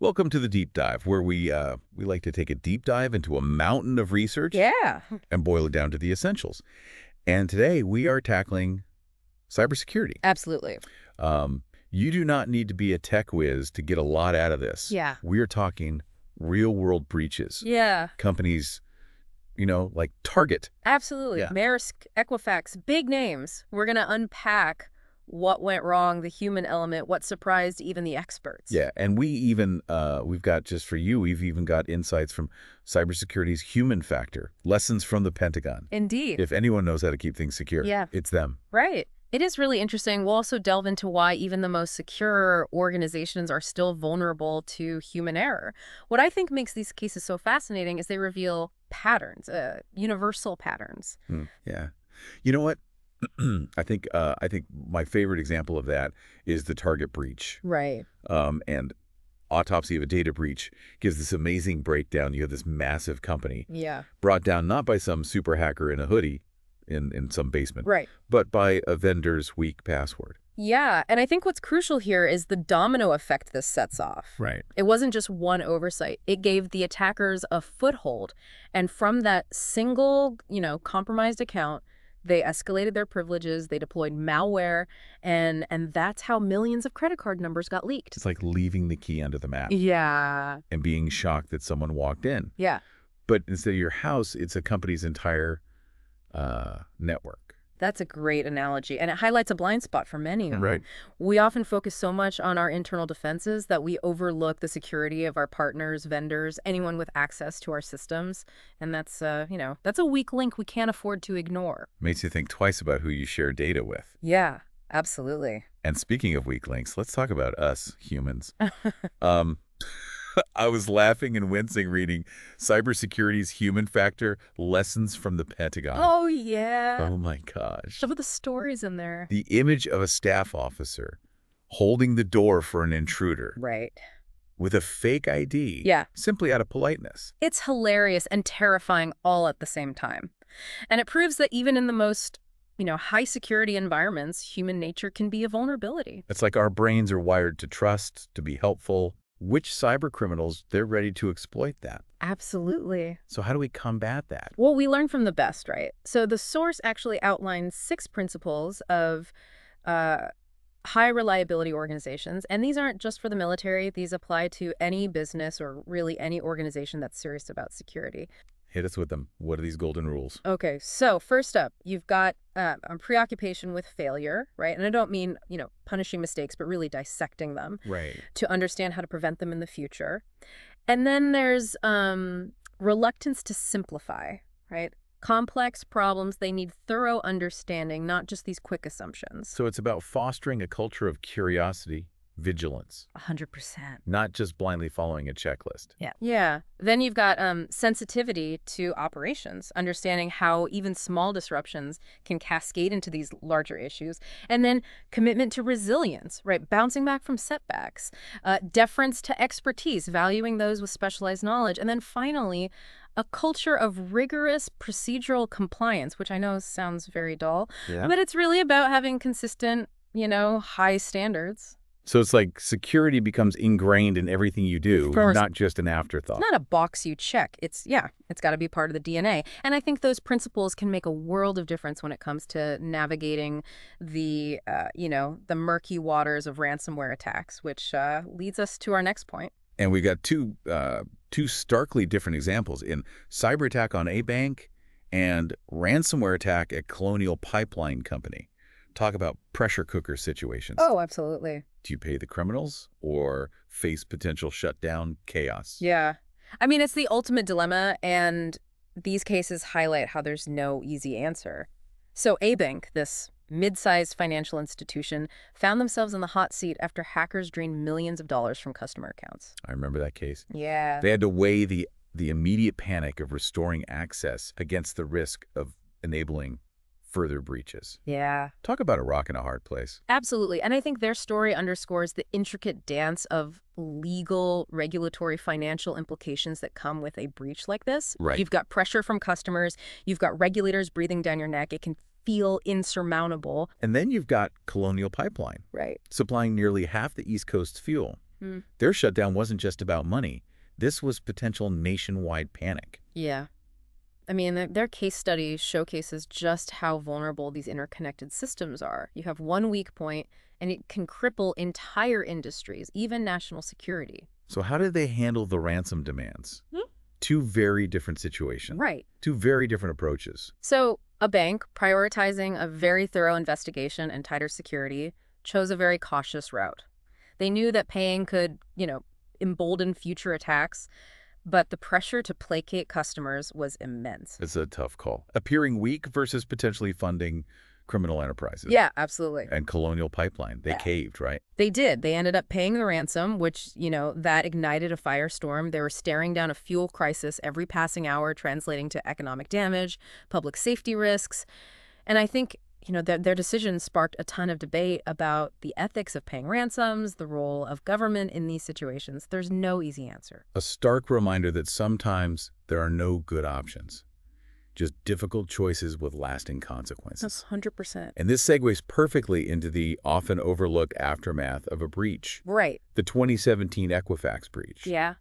Welcome to the Deep Dive, where we like to take a deep dive into a mountain of research and boil it down to the essentials. And today we are tackling cybersecurity. Absolutely. You do not need to be a tech whiz to get a lot out of this. Yeah. We're talking real-world breaches. Yeah. Companies, like Target. Absolutely. Yeah. Maersk, Equifax, big names. We're going to unpack what went wrong, the human element, what surprised even the experts. Yeah, and we even, we've got, just for you, we've even got insights from cybersecurity's human factor, lessons from the Pentagon. Indeed. If anyone knows how to keep things secure, it's them. Right. It is really interesting. We'll also delve into why even the most secure organizations are still vulnerable to human error. What I think makes these cases so fascinating is they reveal patterns, universal patterns. Yeah. You know what? I think my favorite example of that is the Target breach. Right. And Autopsy of a Data Breach gives this amazing breakdown. You have this massive company brought down not by some super hacker in a hoodie in some basement, but by a vendor's weak password. Yeah, and I think what's crucial here is the domino effect this sets off. Right. It wasn't just one oversight. It gave the attackers a foothold. And from that single, compromised account, they escalated their privileges, they deployed malware, and that's how millions of credit card numbers got leaked. It's like leaving the key under the mat. Yeah. And being shocked that someone walked in. Yeah. But instead of your house, it's a company's entire network. That's a great analogy, and it highlights a blind spot for many. Right. We often focus so much on our internal defenses that we overlook the security of our partners, vendors, anyone with access to our systems. And that's, that's a weak link we can't afford to ignore. Makes you think twice about who you share data with. Yeah, absolutely. And speaking of weak links, let's talk about us humans. I was laughing and wincing reading Cybersecurity's Human Factor, Lessons from the Pentagon. Oh, yeah. Oh, my gosh. Some of the stories in there. The image of a staff officer holding the door for an intruder. Right. With a fake ID. Yeah. Simply out of politeness. It's hilarious and terrifying all at the same time. And it proves that even in the most high security environments, human nature can be a vulnerability. It's like our brains are wired to trust, to be helpful. Which cyber criminals, they're ready to exploit that. Absolutely. So how do we combat that? Well, we learn from the best, right? So the source actually outlines 6 principles of high reliability organizations. And these aren't just for the military. These apply to any business or really any organization that's serious about security. Hit us with them. What are these golden rules? Okay, so first up, you've got a preoccupation with failure, right? And I don't mean, punishing mistakes, but really dissecting them. Right. To understand how to prevent them in the future. And then there's reluctance to simplify, right? Complex problems, they need thorough understanding, not just these quick assumptions. So it's about fostering a culture of curiosity, vigilance. 100%. Not just blindly following a checklist. Yeah. Then you've got sensitivity to operations, understanding how even small disruptions can cascade into these larger issues. And then commitment to resilience, right? Bouncing back from setbacks. Deference to expertise, valuing those with specialized knowledge. And then finally, a culture of rigorous procedural compliance, which I know sounds very dull, but it's really about having consistent, high standards. So it's like security becomes ingrained in everything you do, not just an afterthought. It's not a box you check. It's got to be part of the DNA. And I think those principles can make a world of difference when it comes to navigating the, the murky waters of ransomware attacks, which leads us to our next point. And we got two starkly different examples in cyber attack on a bank and ransomware attack at Colonial Pipeline Company. Talk about pressure cooker situations. Oh, absolutely. Do you pay the criminals or face potential shutdown chaos? Yeah. I mean, it's the ultimate dilemma, and these cases highlight how there's no easy answer. So A-Bank, this mid-sized financial institution, found themselves in the hot seat after hackers drained millions of dollars from customer accounts. I remember that case. Yeah. They had to weigh the immediate panic of restoring access against the risk of enabling further breaches. Yeah. Talk about a rock and a hard place. Absolutely. And I think their story underscores the intricate dance of legal, regulatory, financial implications that come with a breach like this. Right. You've got pressure from customers. You've got regulators breathing down your neck. It can feel insurmountable. And then you've got Colonial Pipeline. Right. Supplying nearly half the East Coast's fuel. Their shutdown wasn't just about money. This was potential nationwide panic. Yeah. I mean, their case study showcases just how vulnerable these interconnected systems are. You have one weak point, and it can cripple entire industries, even national security. So how did they handle the ransom demands? Two very different situations. Right. Two very different approaches. So a bank, prioritizing a very thorough investigation and tighter security, chose a very cautious route. They knew that paying could, embolden future attacks, but the pressure to placate customers was immense. It's a tough call. Appearing weak versus potentially funding criminal enterprises. Yeah, absolutely. And Colonial Pipeline. They caved, right? They did. They ended up paying the ransom, which, that ignited a firestorm. They were staring down a fuel crisis every passing hour, translating to economic damage, public safety risks. And I think, their decision sparked a ton of debate about the ethics of paying ransoms, the role of government in these situations. There's no easy answer. A stark reminder that sometimes there are no good options. Just difficult choices with lasting consequences. 100%. And this segues perfectly into the often overlooked aftermath of a breach. Right. The 2017 Equifax breach. Yeah.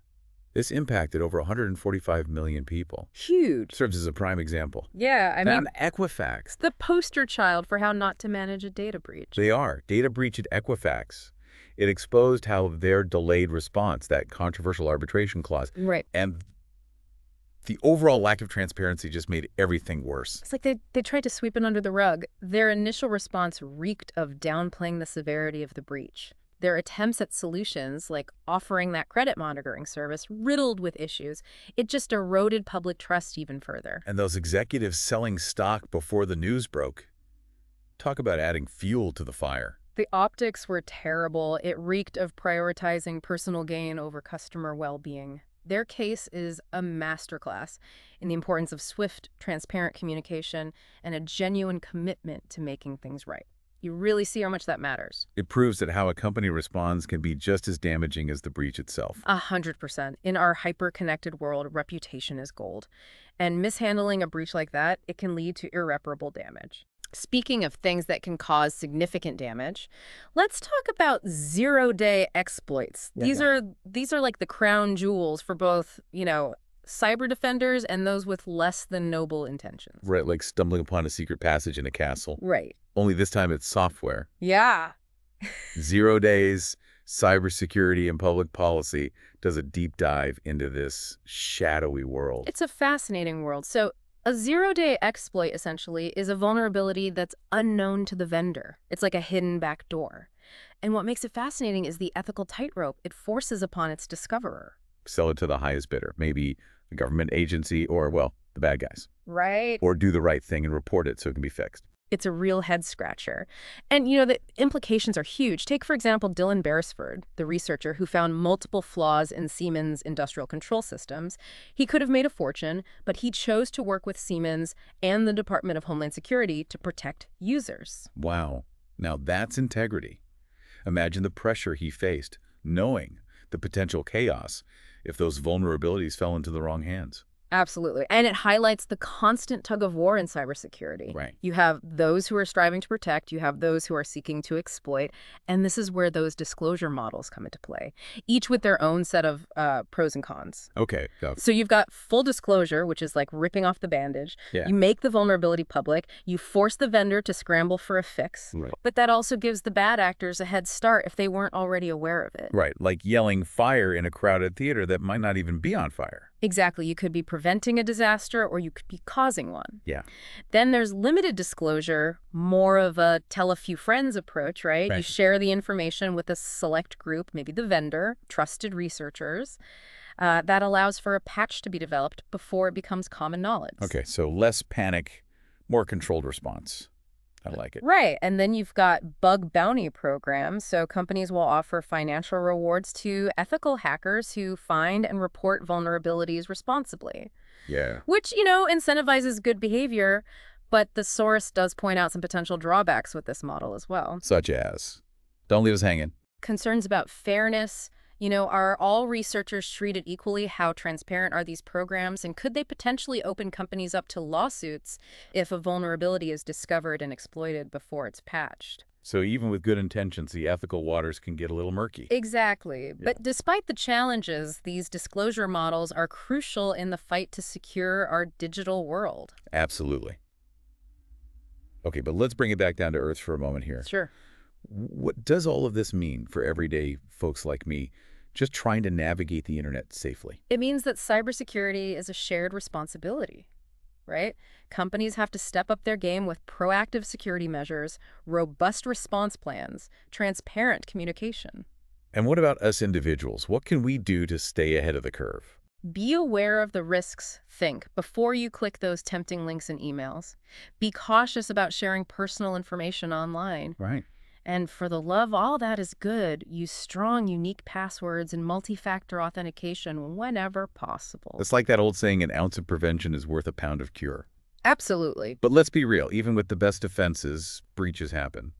This impacted over 145 million people. Huge. Serves as a prime example. Yeah, I mean, Equifax. The poster child for how not to manage a data breach. They are. Data breach at Equifax. It exposed how their delayed response, that controversial arbitration clause, right, and the overall lack of transparency just made everything worse. It's like they tried to sweep it under the rug. Their initial response reeked of downplaying the severity of the breach. Their attempts at solutions, like offering that credit monitoring service, riddled with issues. It just eroded public trust even further. And those executives selling stock before the news broke. Talk about adding fuel to the fire. The optics were terrible. It reeked of prioritizing personal gain over customer well-being. Their case is a masterclass in the importance of swift, transparent communication and a genuine commitment to making things right. You really see how much that matters. It proves that how a company responds can be just as damaging as the breach itself. 100%. In our hyper-connected world, reputation is gold. And mishandling a breach like that, it can lead to irreparable damage. Speaking of things that can cause significant damage, let's talk about zero-day exploits. These are like the crown jewels for both, cyber defenders and those with less than noble intentions. Right, like stumbling upon a secret passage in a castle. Right. Only this time it's software. Yeah. 0 days, cybersecurity and public policy does a deep dive into this shadowy world. It's a fascinating world. So a zero-day exploit, essentially, is a vulnerability that's unknown to the vendor. It's like a hidden back door. And what makes it fascinating is the ethical tightrope it forces upon its discoverer. Sell it to the highest bidder, maybe a government agency or, well, the bad guys. Right. Or do the right thing and report it so it can be fixed. It's a real head-scratcher. And, the implications are huge. Take, for example, Dylan Beresford, the researcher who found multiple flaws in Siemens' industrial control systems. He could have made a fortune, but he chose to work with Siemens and the Department of Homeland Security to protect users. Wow. Now that's integrity. Imagine the pressure he faced, knowing the potential chaos if those vulnerabilities fell into the wrong hands. Absolutely. And it highlights the constant tug of war in cybersecurity. Right. You have those who are striving to protect, you have those who are seeking to exploit, and this is where those disclosure models come into play, each with their own set of pros and cons. Okay. So you've got full disclosure, which is like ripping off the bandage. Yeah. You make the vulnerability public. You force the vendor to scramble for a fix. Right. But that also gives the bad actors a head start if they weren't already aware of it. Right. Like yelling fire in a crowded theater that might not even be on fire. Exactly. You could be preventing a disaster or you could be causing one. Yeah. Then there's limited disclosure, more of a tell a few friends approach, right? You share the information with a select group, maybe the vendor, trusted researchers. That allows for a patch to be developed before it becomes common knowledge. Okay, so less panic, more controlled response. I like it. Right. And then you've got bug bounty programs. So companies will offer financial rewards to ethical hackers who find and report vulnerabilities responsibly. Yeah. Which, incentivizes good behavior. But the source does point out some potential drawbacks with this model as well. Such as? Don't leave us hanging. Concerns about fairness. Are all researchers treated equally? How transparent are these programs? And could they potentially open companies up to lawsuits if a vulnerability is discovered and exploited before it's patched? So even with good intentions, the ethical waters can get a little murky. Exactly. Yeah. But despite the challenges, these disclosure models are crucial in the fight to secure our digital world. Absolutely. Okay, but let's bring it back down to earth for a moment here. Sure. What does all of this mean for everyday folks like me just trying to navigate the internet safely? It means that cybersecurity is a shared responsibility, right? Companies have to step up their game with proactive security measures, robust response plans, transparent communication. And what about us individuals? What can we do to stay ahead of the curve? Be aware of the risks. Think before you click those tempting links and emails. Be cautious about sharing personal information online. Right. And for the love, all that is good. Use strong, unique passwords and multi-factor authentication whenever possible. It's like that old saying, an ounce of prevention is worth a pound of cure. Absolutely. But let's be real. Even with the best defenses, breaches happen.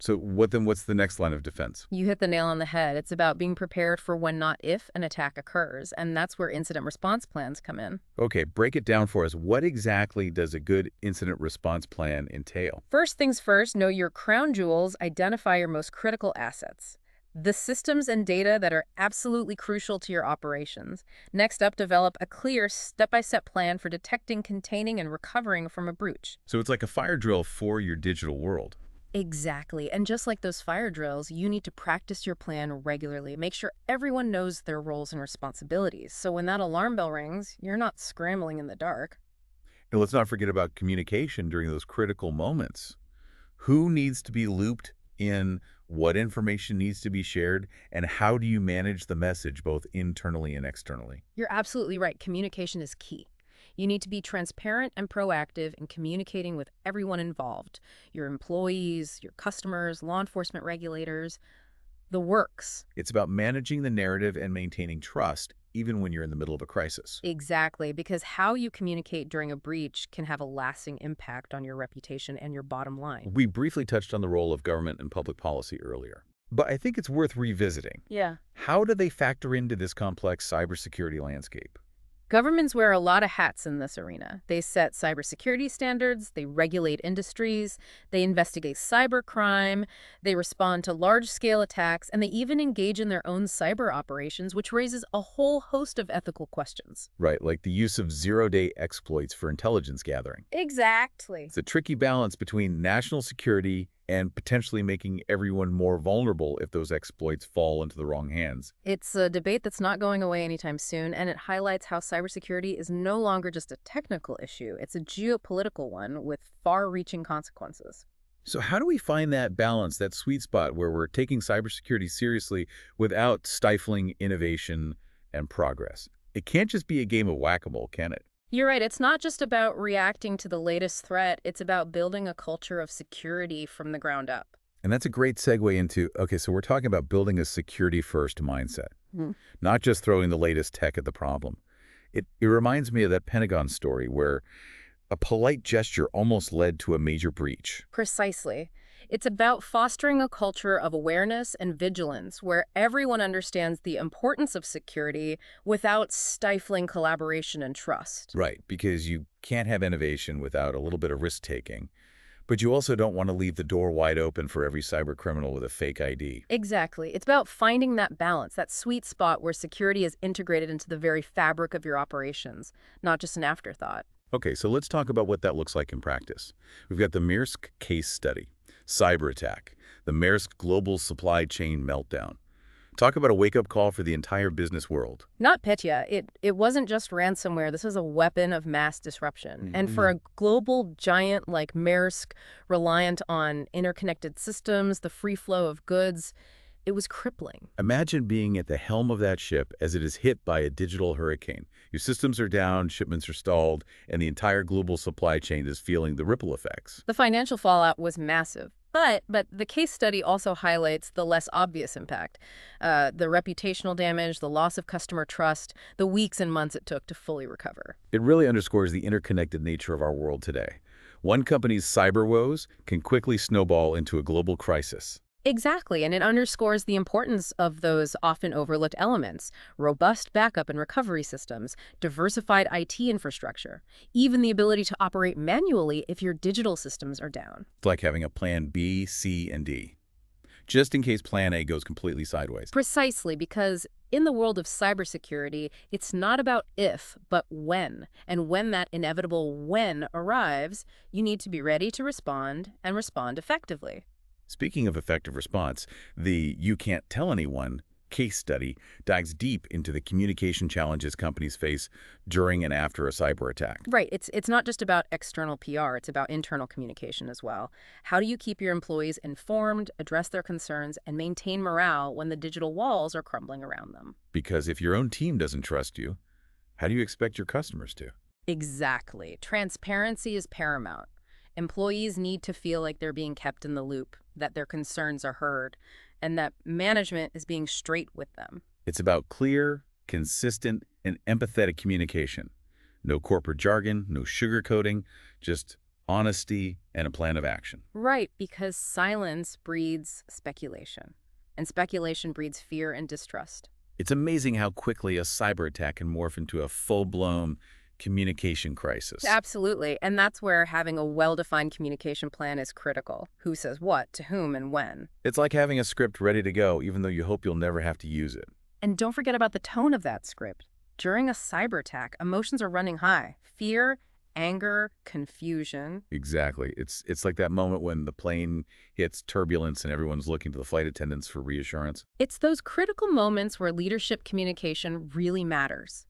So what's the next line of defense? You hit the nail on the head. It's about being prepared for when, not if, an attack occurs. And that's where incident response plans come in. Okay, break it down for us. What exactly does a good incident response plan entail? First things first, know your crown jewels. Identify your most critical assets. The systems and data that are absolutely crucial to your operations. Next up, develop a clear step-by-step plan for detecting, containing, and recovering from a breach. So it's like a fire drill for your digital world. Exactly. And just like those fire drills, you need to practice your plan regularly. Make sure everyone knows their roles and responsibilities. So when that alarm bell rings, you're not scrambling in the dark. And let's not forget about communication during those critical moments. Who needs to be looped in? What information needs to be shared? And how do you manage the message both internally and externally? You're absolutely right. Communication is key. You need to be transparent and proactive in communicating with everyone involved. Your employees, your customers, law enforcement regulators, the works. It's about managing the narrative and maintaining trust, even when you're in the middle of a crisis. Exactly, because how you communicate during a breach can have a lasting impact on your reputation and your bottom line. We briefly touched on the role of government and public policy earlier, but I think it's worth revisiting. Yeah. How do they factor into this complex cybersecurity landscape? Governments wear a lot of hats in this arena. They set cybersecurity standards, they regulate industries, they investigate cybercrime, they respond to large-scale attacks, and they even engage in their own cyber operations, which raises a whole host of ethical questions. Right, like the use of zero-day exploits for intelligence gathering. Exactly. It's a tricky balance between national security and potentially making everyone more vulnerable if those exploits fall into the wrong hands. It's a debate that's not going away anytime soon, and it highlights how cybersecurity is no longer just a technical issue. It's a geopolitical one with far-reaching consequences. So how do we find that balance, that sweet spot where we're taking cybersecurity seriously without stifling innovation and progress? It can't just be a game of whack-a-mole, can it? You're right. It's not just about reacting to the latest threat. It's about building a culture of security from the ground up. And that's a great segue into, okay, so we're talking about building a security-first mindset, not just throwing the latest tech at the problem. It reminds me of that Pentagon story where a polite gesture almost led to a major breach. Precisely. It's about fostering a culture of awareness and vigilance where everyone understands the importance of security without stifling collaboration and trust. Right, because you can't have innovation without a little bit of risk-taking. But you also don't want to leave the door wide open for every cyber criminal with a fake ID. Exactly. It's about finding that balance, that sweet spot where security is integrated into the very fabric of your operations, not just an afterthought. Okay, so let's talk about what that looks like in practice. We've got the Maersk case study. Cyber attack, the Maersk global supply chain meltdown. Talk about a wake-up call for the entire business world. Not Petya. It wasn't just ransomware. This is a weapon of mass disruption. And for a global giant like Maersk, reliant on interconnected systems, the free flow of goods, it was crippling. Imagine being at the helm of that ship as it is hit by a digital hurricane. Your systems are down, shipments are stalled, and the entire global supply chain is feeling the ripple effects. The financial fallout was massive. But the case study also highlights the less obvious impact. The reputational damage, the loss of customer trust, the weeks and months it took to fully recover. It really underscores the interconnected nature of our world today. One company's cyber woes can quickly snowball into a global crisis. Exactly, and it underscores the importance of those often overlooked elements: robust backup and recovery systems, diversified IT infrastructure, even the ability to operate manually if your digital systems are down. It's like having a plan B, C, and D, just in case plan A goes completely sideways. Precisely, because in the world of cybersecurity, it's not about if, but when. And when that inevitable when arrives, you need to be ready to respond and respond effectively. Speaking of effective response, the "you can't tell anyone" case study dives deep into the communication challenges companies face during and after a cyber attack. Right. It's not just about external PR, it's about internal communication as well. How do you keep your employees informed, address their concerns, and maintain morale when the digital walls are crumbling around them? Because if your own team doesn't trust you, how do you expect your customers to? Exactly. Transparency is paramount. Employees need to feel like they're being kept in the loop, that their concerns are heard, and that management is being straight with them. It's about clear, consistent, and empathetic communication. No corporate jargon, no sugarcoating, just honesty and a plan of action. Right, because silence breeds speculation, and speculation breeds fear and distrust. It's amazing how quickly a cyber attack can morph into a full-blown communication crisis. Absolutely, and that's where having a well-defined communication plan is critical. Who says what, to whom, and when. It's like having a script ready to go, even though you hope you'll never have to use it. And don't forget about the tone of that script. During a cyber attack, emotions are running high. Fear, anger, confusion. Exactly. It's like that moment when the plane hits turbulence and everyone's looking to the flight attendants for reassurance. It's those critical moments where leadership communication really matters.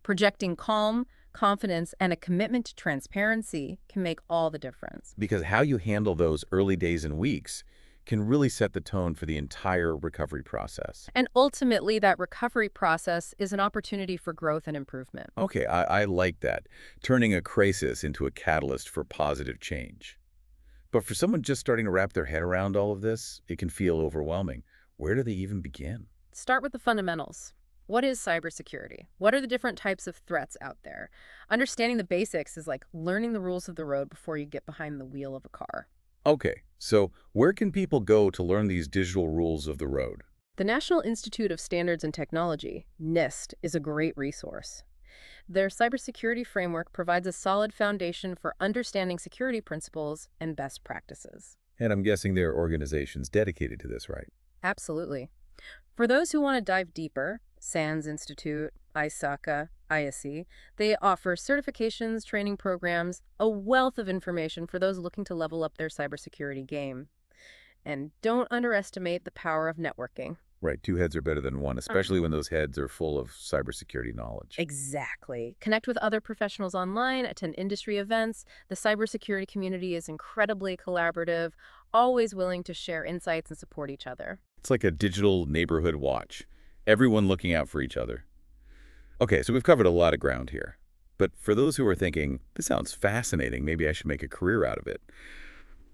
Projecting calm, confidence, and a commitment to transparency can make all the difference. Because how you handle those early days and weeks can really set the tone for the entire recovery process. And ultimately, that recovery process is an opportunity for growth and improvement. Okay, I like that. Turning a crisis into a catalyst for positive change. But for someone just starting to wrap their head around all of this, it can feel overwhelming. Where do they even begin? Start with the fundamentals. What is cybersecurity? What are the different types of threats out there? Understanding the basics is like learning the rules of the road before you get behind the wheel of a car. Okay, so where can people go to learn these digital rules of the road? The National Institute of Standards and Technology, NIST, is a great resource. Their cybersecurity framework provides a solid foundation for understanding security principles and best practices. And I'm guessing there are organizations dedicated to this, right? Absolutely. For those who want to dive deeper, SANS Institute, ISACA, ISE, they offer certifications, training programs, a wealth of information for those looking to level up their cybersecurity game. And don't underestimate the power of networking. Right, two heads are better than one, especially when those heads are full of cybersecurity knowledge. Exactly. Connect with other professionals online, attend industry events. The cybersecurity community is incredibly collaborative, always willing to share insights and support each other. It's like a digital neighborhood watch. Everyone looking out for each other. Okay, so we've covered a lot of ground here. But for those who are thinking, this sounds fascinating, maybe I should make a career out of it,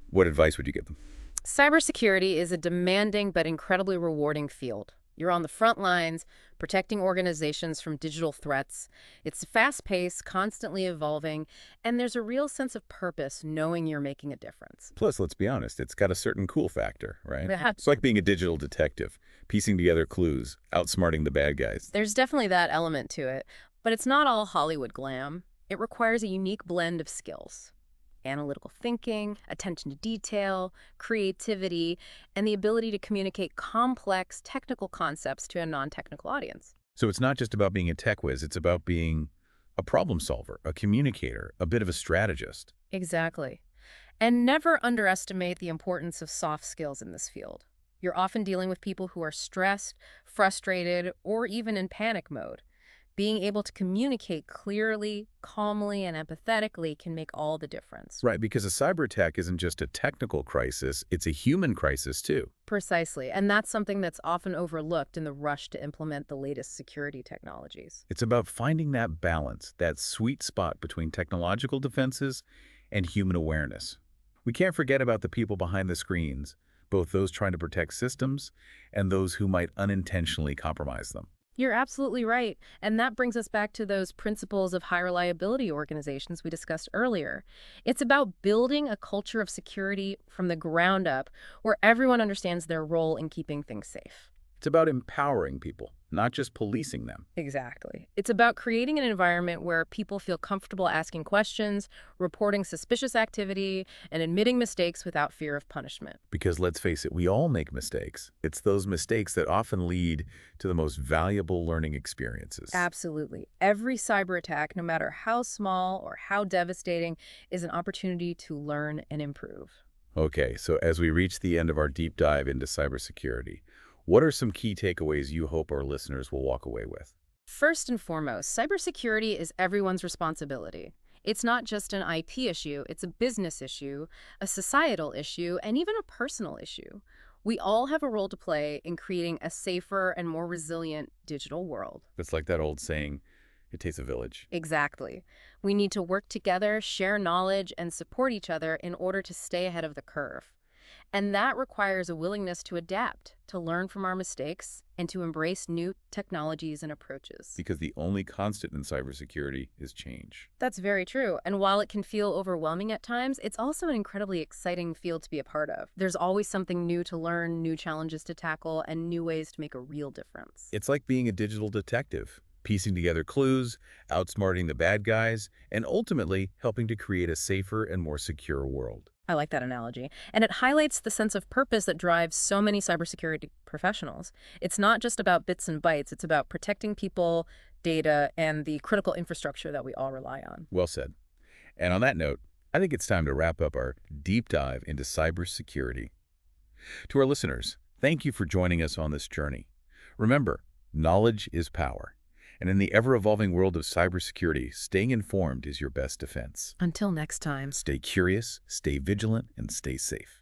what advice would you give them? Cybersecurity is a demanding but incredibly rewarding field. You're on the front lines, protecting organizations from digital threats. It's fast-paced, constantly evolving, and there's a real sense of purpose knowing you're making a difference. Plus, let's be honest, it's got a certain cool factor, right? Yeah. It's like being a digital detective, piecing together clues, outsmarting the bad guys. There's definitely that element to it, but it's not all Hollywood glam. It requires a unique blend of skills. Analytical thinking, attention to detail, creativity, and the ability to communicate complex technical concepts to a non-technical audience. So it's not just about being a tech whiz, it's about being a problem solver, a communicator, a bit of a strategist. Exactly. And never underestimate the importance of soft skills in this field. You're often dealing with people who are stressed, frustrated, or even in panic mode. Being able to communicate clearly, calmly, and empathetically can make all the difference. Right, because a cyber attack isn't just a technical crisis, it's a human crisis too. Precisely, and that's something that's often overlooked in the rush to implement the latest security technologies. It's about finding that balance, that sweet spot between technological defenses and human awareness. We can't forget about the people behind the screens, both those trying to protect systems and those who might unintentionally compromise them. You're absolutely right. And that brings us back to those principles of high reliability organizations we discussed earlier. It's about building a culture of security from the ground up where everyone understands their role in keeping things safe. It's about empowering people, not just policing them. Exactly. It's about creating an environment where people feel comfortable asking questions, reporting suspicious activity, and admitting mistakes without fear of punishment. Because let's face it, we all make mistakes. It's those mistakes that often lead to the most valuable learning experiences. Absolutely. Every cyber attack, no matter how small or how devastating, is an opportunity to learn and improve. Okay, so as we reach the end of our deep dive into cybersecurity, what are some key takeaways you hope our listeners will walk away with? First and foremost, cybersecurity is everyone's responsibility. It's not just an IP issue, it's a business issue, a societal issue, and even a personal issue. We all have a role to play in creating a safer and more resilient digital world. It's like that old saying, it takes a village. Exactly. We need to work together, share knowledge, and support each other in order to stay ahead of the curve. And that requires a willingness to adapt, to learn from our mistakes, and to embrace new technologies and approaches. Because the only constant in cybersecurity is change. That's very true. And while it can feel overwhelming at times, it's also an incredibly exciting field to be a part of. There's always something new to learn, new challenges to tackle, and new ways to make a real difference. It's like being a digital detective, piecing together clues, outsmarting the bad guys, and ultimately helping to create a safer and more secure world. I like that analogy. And it highlights the sense of purpose that drives so many cybersecurity professionals. It's not just about bits and bytes. It's about protecting people, data, and the critical infrastructure that we all rely on. Well said. And on that note, I think it's time to wrap up our deep dive into cybersecurity. To our listeners, thank you for joining us on this journey. Remember, knowledge is power. And in the ever-evolving world of cybersecurity, staying informed is your best defense. Until next time. Stay curious, stay vigilant, and stay safe.